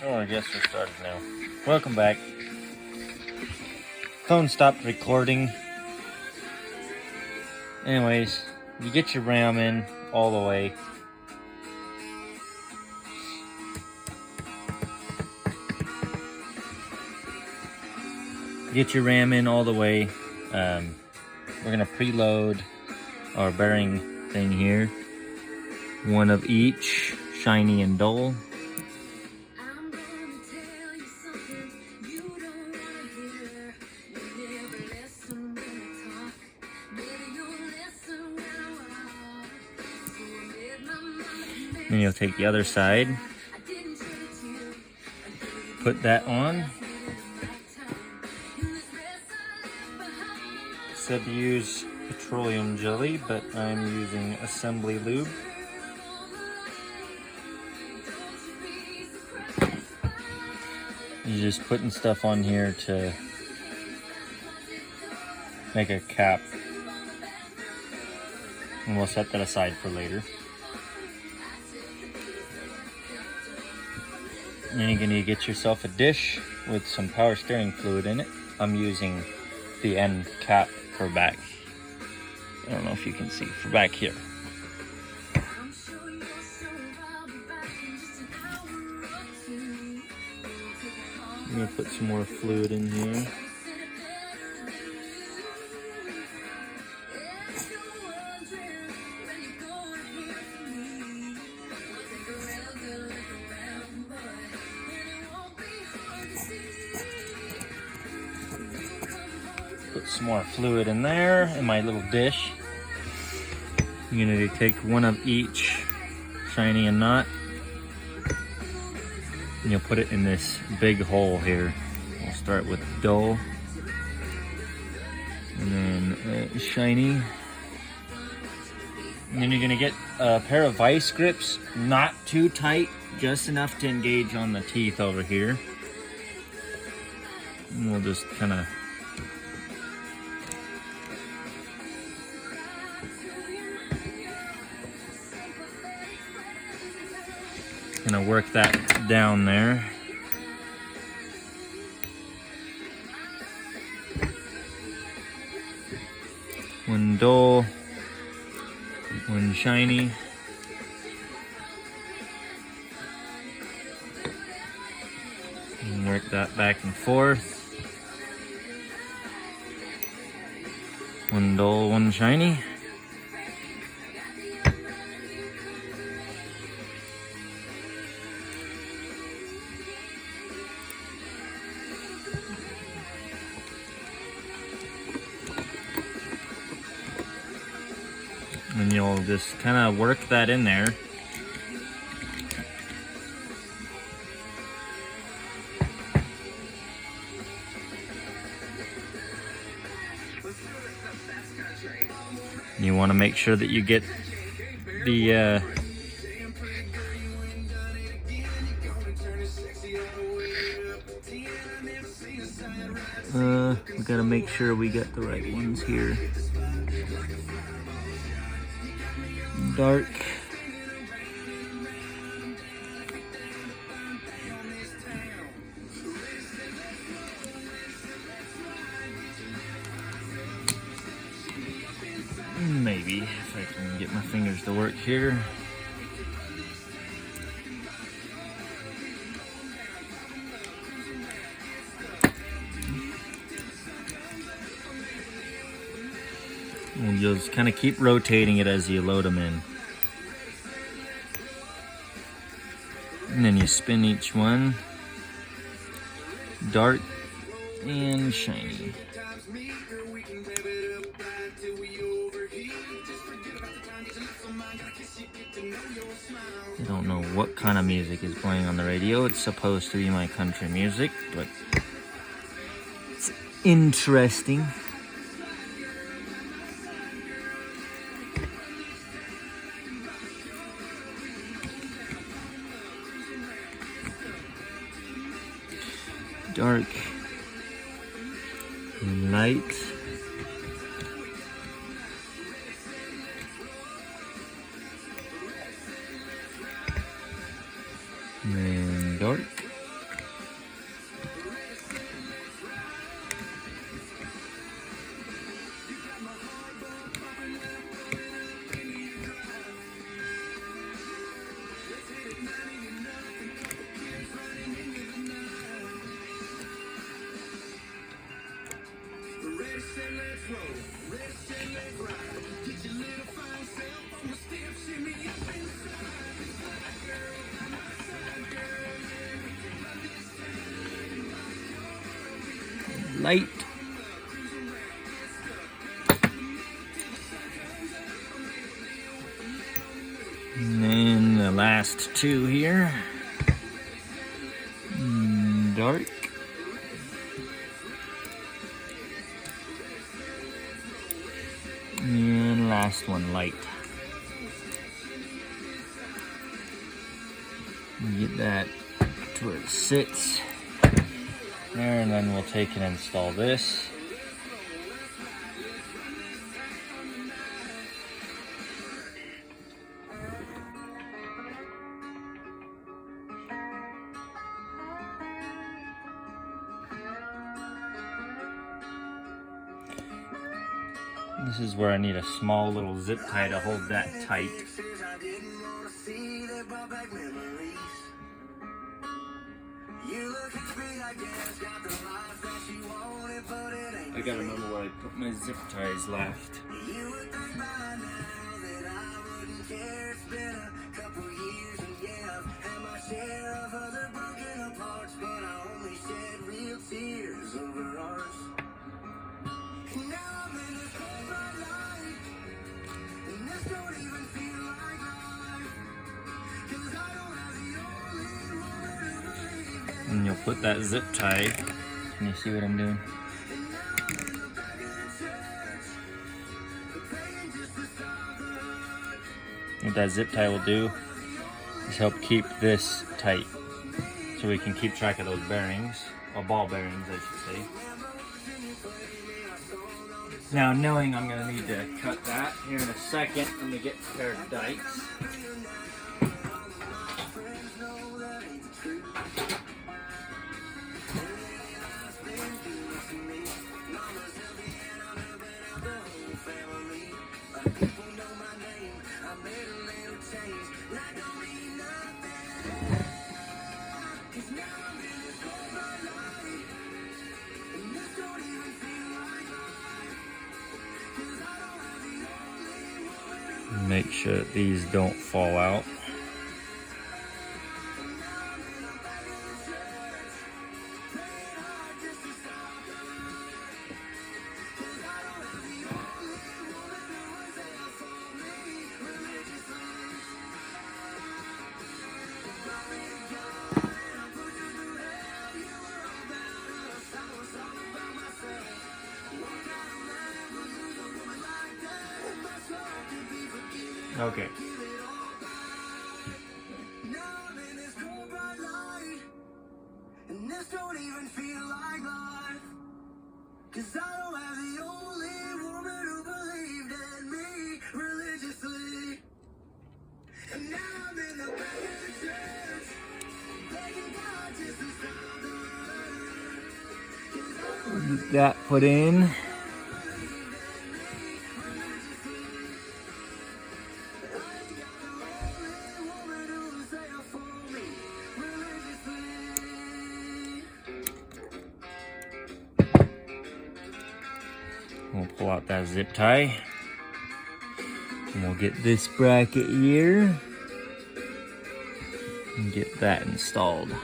Oh, I guess we started now. Welcome back. Phone stopped recording. Anyways, you get your RAM in all the way. Get your RAM in all the way. We're gonna preload our bearing thing here. One of each, shiny and dull. Then you'll take the other side, put that on. Said to use petroleum jelly, but I'm using assembly lube. You're just putting stuff on here to make a cap. And we'll set that aside for later. And then you're gonna get yourself a dish with some power steering fluid in it. I'm using the end cap for back. I don't know if you can see, for back here. I'm gonna put some more fluid in here. Put some more fluid in there in my little dish. I'm gonna take one of each, shiny and not. And you'll put it in this big hole here. We'll start with dull. And then shiny. And then you're gonna get a pair of vice grips, not too tight, just enough to engage on the teeth over here. And we'll just kind of work that down there. One dull, one shiny. And work that back and forth. One dull, one shiny. And you'll just kind of work that in there. You want to make sure that you get the we gotta make sure we get the right ones here. Dark. Maybe if I can get my fingers to work here. And you'll just kind of keep rotating it as you load them in. And then you spin each one. Dark and shiny. I don't know what kind of music is playing on the radio. It's supposed to be my country music, but it's interesting. Dark, light, and dark. Light. And then the last two here. Dark. And last one, light. Get that to where it sits there, and then we'll take and install this. This is where I need a small little zip tie to hold that tight. I gotta remember where I put my zip ties left. And you'll put that zip tie. Can you see what I'm doing? What that zip tie will do is help keep this tight, so we can keep track of those bearings, or ball bearings I should say. Now, knowing I'm going to need to cut that here in a second, let me get a pair of dikes. Make sure that these don't fall out. Okay. Get that put in. We'll pull out that zip tie, and we'll get this bracket here and get that installed.